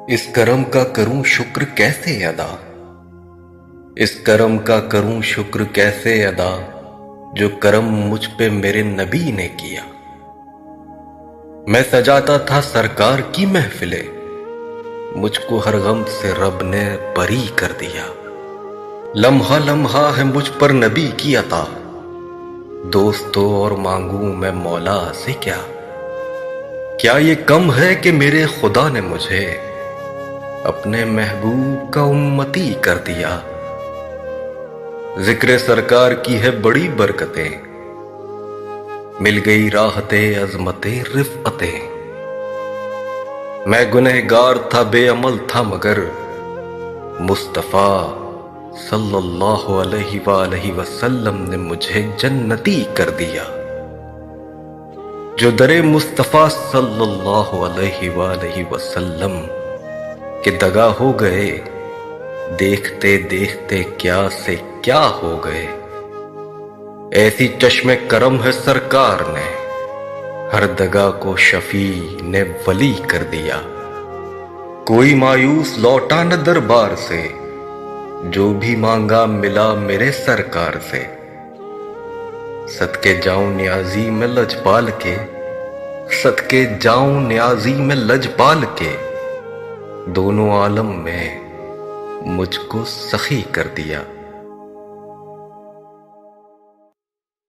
اس کرم کا کروں شکر کیسے ادا، اس کرم کا کروں شکر کیسے ادا، جو کرم مجھ پہ میرے نبی نے کیا۔ میں سجاتا تھا سرکار کی محفلیں، مجھ کو ہر غم سے رب نے بری کر دیا۔ لمحہ لمحہ ہے مجھ پر نبی کی عطا، دوستو اور مانگوں میں مولا سے کیا۔ کیا یہ کم ہے کہ میرے خدا نے مجھے اپنے محبوب کا امتی کر دیا۔ ذکر سرکار کی ہے بڑی برکتیں، مل گئی راحتیں عظمتیں رفعتیں۔ میں گنہگار تھا بے عمل تھا مگر مصطفیٰ صلی اللہ علیہ وآلہ وسلم نے مجھے جنتی کر دیا۔ جو در مصطفیٰ صلی اللہ علیہ وآلہ وسلم کہ دغا ہو گئے، دیکھتے دیکھتے کیا سے کیا ہو گئے۔ ایسی چشم کرم ہے سرکار نے، ہر دغا کو شفیع نے ولی کر دیا۔ کوئی مایوس لوٹا نہ دربار سے، جو بھی مانگا ملا میرے سرکار سے۔ صدقے جاؤں نیازی میں لجپال کے، صدقے جاؤں نیازی میں لجپال کے، دونوں عالم میں مجھ کو سخی کر دیا۔